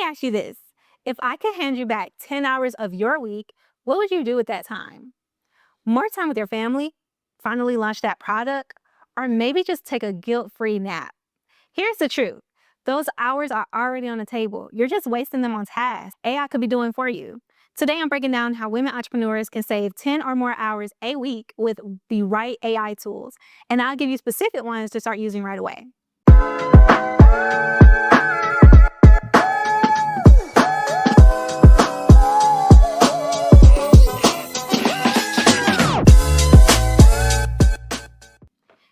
ask you this. If I could hand you back 10 hours of your week, what would you do with that time? More time with your family? Finally launch that product? Or maybe just take a guilt-free nap? Here's the truth. Those hours are already on the table. You're just wasting them on tasks AI could be doing for you. Today, I'm breaking down how women entrepreneurs can save 10 or more hours a week with the right AI tools. And I'll give you specific ones to start using right away.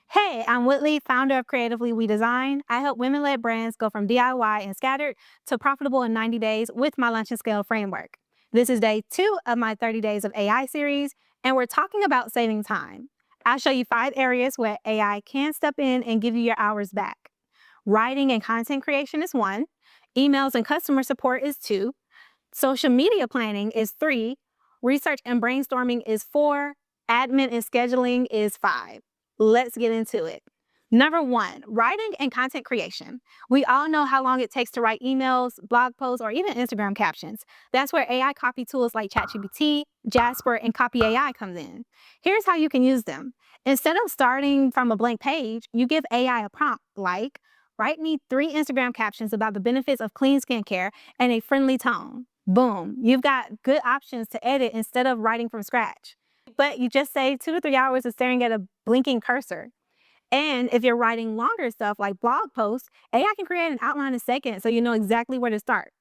Hey, I'm Whitley, founder of Creatively We Design. I help women-led brands go from DIY and scattered to profitable in 90 days with my Lunch and Scale framework. This is day 2 of my 30 Days of AI series, and we're talking about saving time. I'll show you 5 areas where AI can step in and give you your hours back. Writing and content creation is 1. Emails and customer support is 2. Social media planning is 3. Research and brainstorming is 4. Admin and scheduling is 5. Let's get into it. Number 1, writing and content creation. We all know how long it takes to write emails, blog posts, or even Instagram captions. That's where AI copy tools like ChatGPT, Jasper, and Copy AI comes in. Here's how you can use them. Instead of starting from a blank page, you give AI a prompt like, write me 3 Instagram captions about the benefits of clean skincare and a friendly tone. Boom, you've got good options to edit instead of writing from scratch. But you just save 2 to 3 hours of staring at a blinking cursor. And if you're writing longer stuff like blog posts, AI can create an outline in seconds so you know exactly where to start.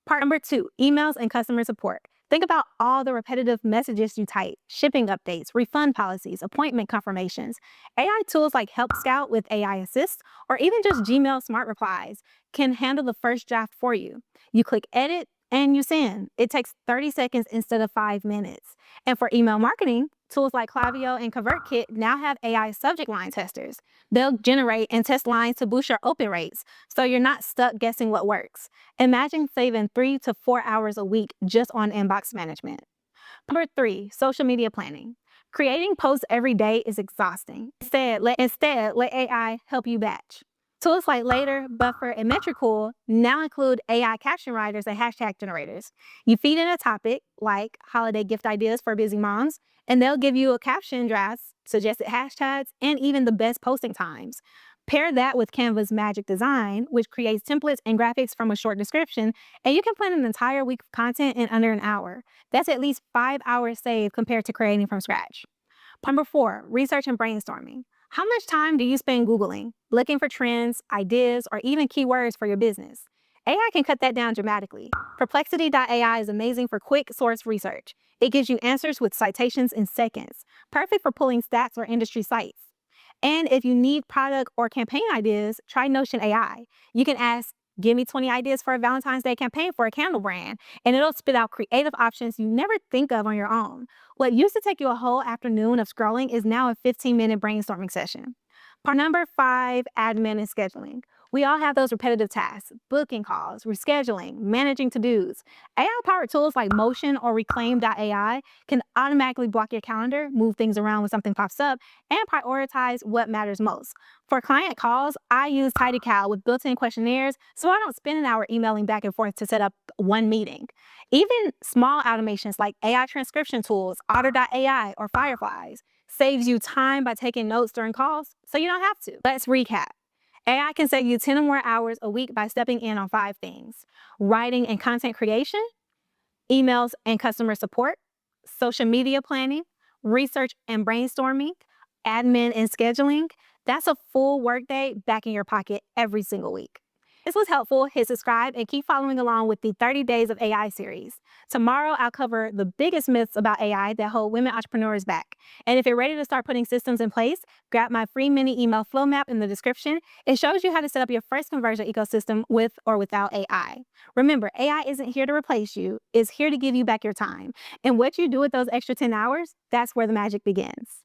Part number 2, emails and customer support. Think about all the repetitive messages you type, shipping updates, refund policies, appointment confirmations. AI tools like Help Scout with AI Assist or even just Gmail Smart Replies can handle the first draft for you. You click edit, and you send. It takes 30 seconds instead of 5 minutes. And for email marketing, tools like Klaviyo and ConvertKit now have AI subject line testers. They'll generate and test lines to boost your open rates, so you're not stuck guessing what works. Imagine saving 3 to 4 hours a week just on inbox management. Number 3, social media planning. Creating posts every day is exhausting. Instead, let AI help you batch. Tools like Later, Buffer, and Metricool now include AI caption writers and hashtag generators. You feed in a topic, like holiday gift ideas for busy moms, and they'll give you a caption draft, suggested hashtags, and even the best posting times. Pair that with Canva's Magic Design, which creates templates and graphics from a short description, and you can plan an entire week of content in under an hour. That's at least 5 hours saved compared to creating from scratch. Number 4, research and brainstorming. How much time do you spend Googling, looking for trends, ideas, or even keywords for your business? AI can cut that down dramatically. Perplexity.ai is amazing for quick source research. It gives you answers with citations in seconds, perfect for pulling stats or industry sites. And if you need product or campaign ideas, try Notion AI. You can ask, give me 20 ideas for a Valentine's Day campaign for a candle brand, and it'll spit out creative options you never think of on your own. What used to take you a whole afternoon of scrolling is now a 15-minute brainstorming session. Part number 5, admin and scheduling. We all have those repetitive tasks, booking calls, rescheduling, managing to-dos. AI-powered tools like Motion or Reclaim.ai can automatically block your calendar, move things around when something pops up, and prioritize what matters most. For client calls, I use TidyCal with built-in questionnaires so I don't spend an hour emailing back and forth to set up one meeting. Even small automations like AI transcription tools, Otter.ai, or Fireflies saves you time by taking notes during calls so you don't have to. Let's recap. AI can save you 10 or more hours a week by stepping in on 5 things: writing and content creation, emails and customer support, social media planning, research and brainstorming, admin and scheduling. That's a full workday back in your pocket every single week. If this was helpful, hit subscribe and keep following along with the 30 Days of AI series. Tomorrow, I'll cover the biggest myths about AI that hold women entrepreneurs back. And if you're ready to start putting systems in place, grab my free mini email flow map in the description. It shows you how to set up your first conversion ecosystem with or without AI. Remember, AI isn't here to replace you. It's here to give you back your time. And what you do with those extra 10 hours, that's where the magic begins.